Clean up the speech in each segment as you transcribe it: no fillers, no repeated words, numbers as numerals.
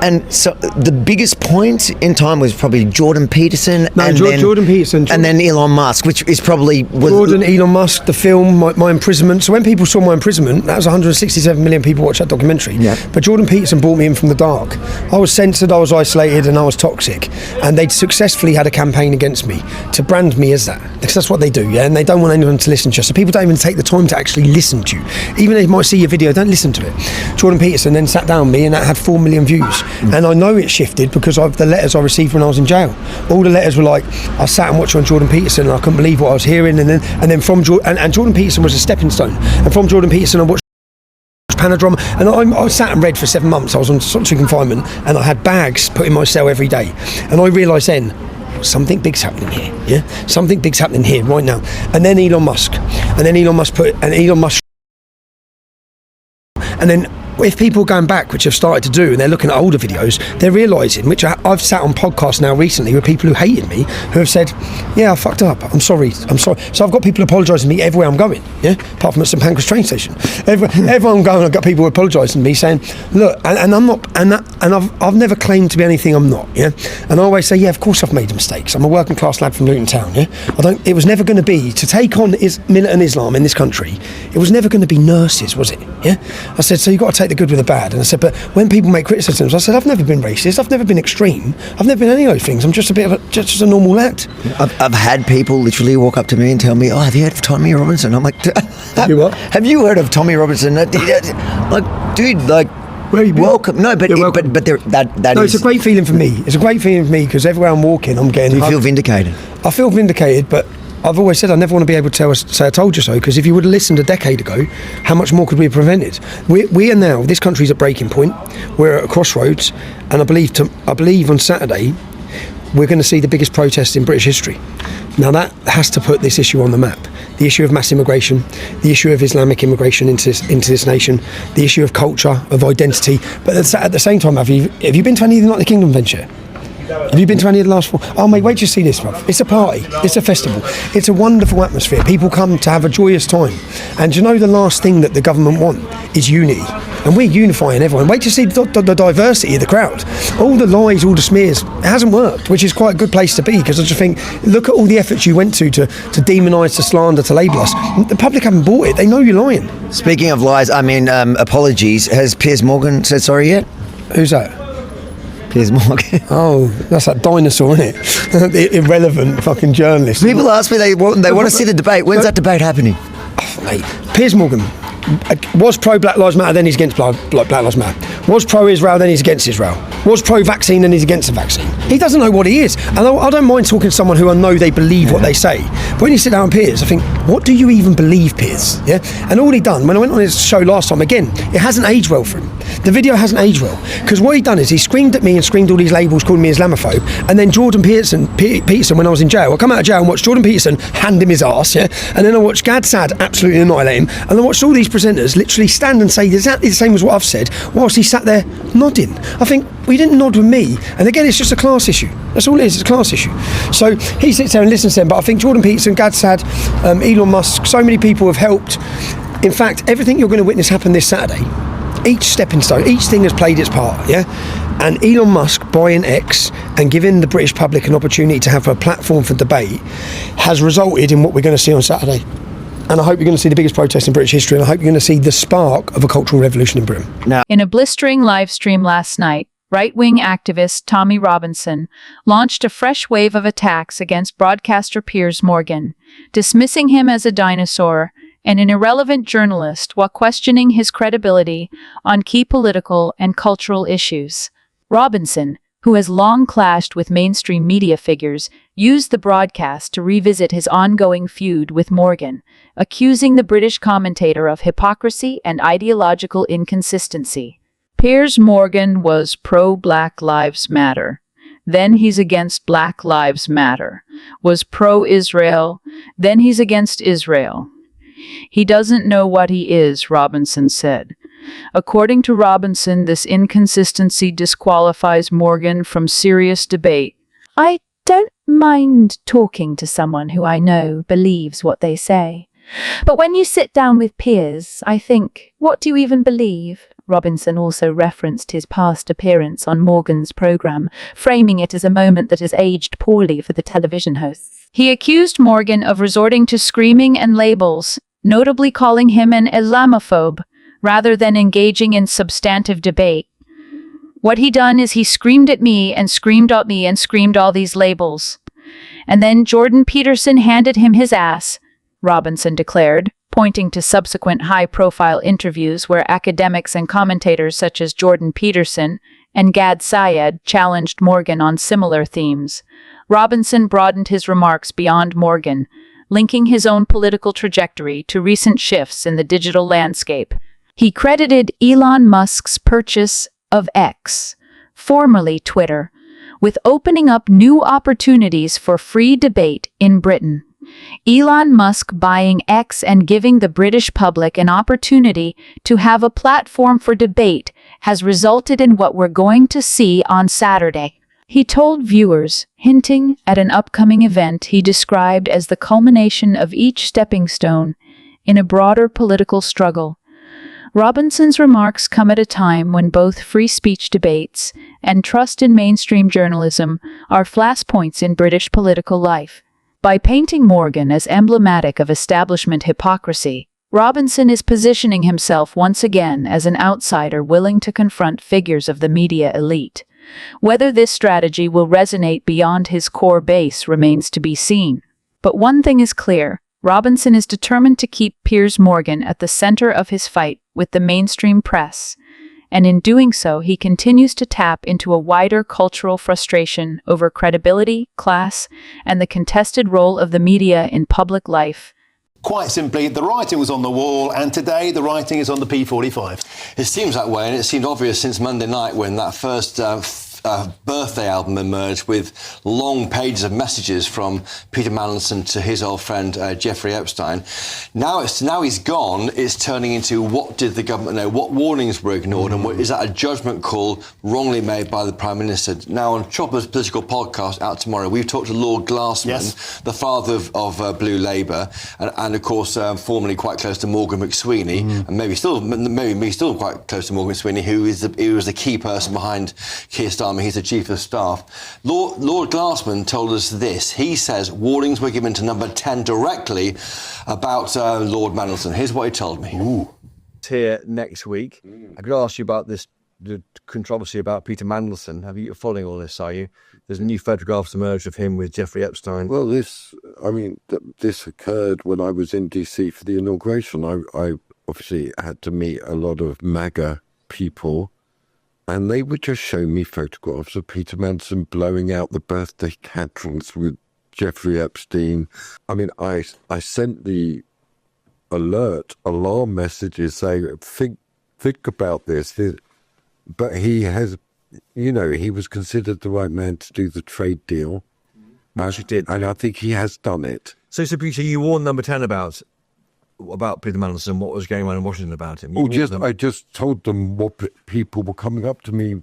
And so the biggest point in time was probably Jordan Peterson. Jordan Peterson. And then Elon Musk, which is probably... Elon Musk, the film, my imprisonment. So when people saw my imprisonment, that was 167 million people watched that documentary. Yeah. But Jordan Peterson brought me in from the dark. I was censored, I was isolated, and I was toxic. And they'd successfully had a campaign against me to brand me as that. Because that's what they do, yeah? And they don't want anyone to listen to you. So people don't even take the time to actually listen to you. Even if they might see your video, don't listen to it. Jordan Peterson then sat down with me, and that had 4 million views. And I know it shifted because of the letters I received when I was in jail. All the letters were like, I sat and watched on Jordan Peterson, and I couldn't believe what I was hearing. And then from Jordan Peterson was a stepping stone. And from Jordan Peterson, I watched Panadrome, and I sat and read for 7 months. I was on solitary confinement, and I had bags put in my cell every day. And I realised then, something big's happening here. Yeah, something big's happening here right now. And then Elon Musk, and then if people are going back, which I've started to do, and they're looking at older videos, they're realising, which I've sat on podcasts now recently with people who hated me, who have said, yeah, I fucked up, I'm sorry. So I've got people apologising to me everywhere I'm going, yeah, apart from at St Pancras train station. Everywhere I'm going, I've got people apologising to me, saying, look, and I'm not, and I've never claimed to be anything I'm not, yeah, and I always say, yeah, of course I've made mistakes. I'm a working class lad from Luton Town, yeah. It was never going to be to take on militant Islam in this country. It was never going to be nurses, was it? Yeah. I said, so you've got to take the good with the bad. And I said, but when people make criticisms, I said, I've never been racist, I've never been extreme, I've never been any of those things. I'm just just a normal lad. I've had people literally walk up to me and tell me, oh, have you heard of Tommy Robinson? I'm like, have you heard of Tommy Robinson? Like, dude, like, welcome. No, but it's a great feeling for me. It's a great feeling for me because everywhere I'm walking, I'm getting. You feel vindicated. I feel vindicated, but I've always said I never want to be able to say I told you so, because if you would have listened a decade ago, how much more could we have prevented? We are now, this country's at breaking point. We're at a crossroads, and I believe on Saturday we're going to see the biggest protest in British history. Now that has to put this issue on the map. The issue of mass immigration, the issue of Islamic immigration into this nation, the issue of culture, of identity. But at the same time, have you been to anything like the Kingdom Venture? Have you been to any of the last 4? Oh mate, wait till you see this, bruv. It's a party, it's a festival, it's a wonderful atmosphere. People come to have a joyous time. And you know the last thing that the government want is unity. And we're unifying everyone. Wait to see the diversity of the crowd. All the lies, all the smears, it hasn't worked, which is quite a good place to be, because I just think, look at all the efforts you went to demonise, to slander, to label us. The public haven't bought it, they know you're lying. Speaking of lies, I mean, apologies. Has Piers Morgan said sorry yet? Who's that? Piers Morgan. Oh, that's that dinosaur, isn't it? The irrelevant fucking journalist. People ask me, they want to see the debate. When's that debate happening? Oh, mate, Piers Morgan was pro Black Lives Matter, then he's against Black Lives Matter. Was pro Israel, then he's against Israel. Was pro vaccine, then he's against the vaccine. He doesn't know what he is. And I don't mind talking to someone who I know they believe what they say. But when you sit down with Piers, I think, what do you even believe, Piers? Yeah. And all he done, when I went on his show last time, again, it hasn't aged well for him. The video hasn't aged well, because what he done is he screamed at me and screamed all these labels, calling me Islamophobe. And then Jordan Peterson, when I was in jail, I come out of jail and watched Jordan Peterson hand him his arse, yeah. And then I watched Gad Saad absolutely annihilate him. And I watched all these presenters literally stand and say exactly the same as what I've said, whilst he sat there nodding. I think, well, you didn't nod with me. And again, it's just a class issue. That's all it is, it's a class issue. So he sits there and listens to them. But I think Jordan Peterson, Gad Saad, Elon Musk, so many people have helped. In fact, everything you're going to witness happen this Saturday, each stepping stone, each thing has played its part, yeah? And Elon Musk buying X and giving the British public an opportunity to have a platform for debate has resulted in what we're going to see on Saturday. And I hope you're going to see the biggest protest in British history, and I hope you're going to see the spark of a cultural revolution in Britain. Now, in a blistering live stream last night, right-wing activist Tommy Robinson launched a fresh wave of attacks against broadcaster Piers Morgan, dismissing him as a dinosaur and an irrelevant journalist while questioning his credibility on key political and cultural issues. Robinson, who has long clashed with mainstream media figures, used the broadcast to revisit his ongoing feud with Morgan, accusing the British commentator of hypocrisy and ideological inconsistency. Piers Morgan was pro-Black Lives Matter. Then he's against Black Lives Matter. Was pro-Israel. Then he's against Israel. He doesn't know what he is, Robinson said. According to Robinson, this inconsistency disqualifies Morgan from serious debate. I don't mind talking to someone who I know believes what they say. But when you sit down with Piers, I think, what do you even believe? Robinson also referenced his past appearance on Morgan's program, framing it as a moment that has aged poorly for the television hosts. He accused Morgan of resorting to screaming and labels, notably calling him an Islamophobe, rather than engaging in substantive debate. What he done is he screamed at me and screamed at me and screamed all these labels. And then Jordan Peterson handed him his ass, Robinson declared, pointing to subsequent high-profile interviews where academics and commentators such as Jordan Peterson and Gad Syed challenged Morgan on similar themes. Robinson broadened his remarks beyond Morgan, linking his own political trajectory to recent shifts in the digital landscape. He credited Elon Musk's purchase of X, formerly Twitter, with opening up new opportunities for free debate in Britain. Elon Musk buying X and giving the British public an opportunity to have a platform for debate has resulted in what we're going to see on Saturday. He told viewers, hinting at an upcoming event he described as the culmination of each stepping stone in a broader political struggle. Robinson's remarks come at a time when both free speech debates and trust in mainstream journalism are flashpoints in British political life. By painting Morgan as emblematic of establishment hypocrisy, Robinson is positioning himself once again as an outsider willing to confront figures of the media elite. Whether this strategy will resonate beyond his core base remains to be seen. But one thing is clear, Robinson is determined to keep Piers Morgan at the center of his fight with the mainstream press, and in doing so he continues to tap into a wider cultural frustration over credibility, class, and the contested role of the media in public life. Quite simply, the writing was on the wall, and today the writing is on the P45. It seems that way, and it seemed obvious since Monday night when that first birthday album emerged with long pages of messages from Peter Mandelson to his old friend Jeffrey Epstein. Now he's gone, it's turning into what did the government know, what warnings were ignored, and is that a judgment call wrongly made by the Prime Minister? Now on Chopper's political podcast out tomorrow, we've talked to Lord Glassman, yes, the father of Blue Labour, and of course formerly quite close to Morgan McSweeney, and maybe still quite close to Morgan McSweeney, who was the key person behind Keir Starmer. He's the Chief of Staff. Lord Glassman told us this. He says warnings were given to Number 10 directly about Lord Mandelson. Here's what he told me. Ooh. Here next week. I could ask you about the controversy about Peter Mandelson. You're following all this, are you? There's new photographs emerged of him with Jeffrey Epstein. Well, this occurred when I was in DC for the inauguration. I obviously had to meet a lot of MAGA people, and they would just show me photographs of Peter Mandelson blowing out the birthday candles with Jeffrey Epstein. I mean, I sent the alarm messages saying, think about this. But he has, he was considered the right man to do the trade deal. As he did. And I think he has done it. So Peter, you warned Number 10 about Peter Mandelson, what was going on in Washington about him? I just told them what people were coming up to me,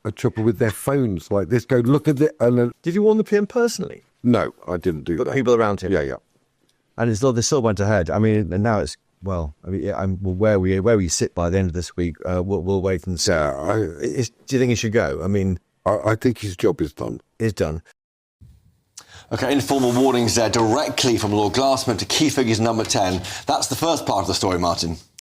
a Chopper, with their phones like this, go, look at it. And did you warn the PM personally? No, I didn't do that. People around him? Yeah. And they still went ahead. I mean, and now it's, where we sit by the end of this week, we'll wait and see. Yeah, do you think he should go? I mean... I think his job is done. Is done. OK, informal warnings there directly from Lord Glassman to key figures Number 10. That's the first part of the story, Martin.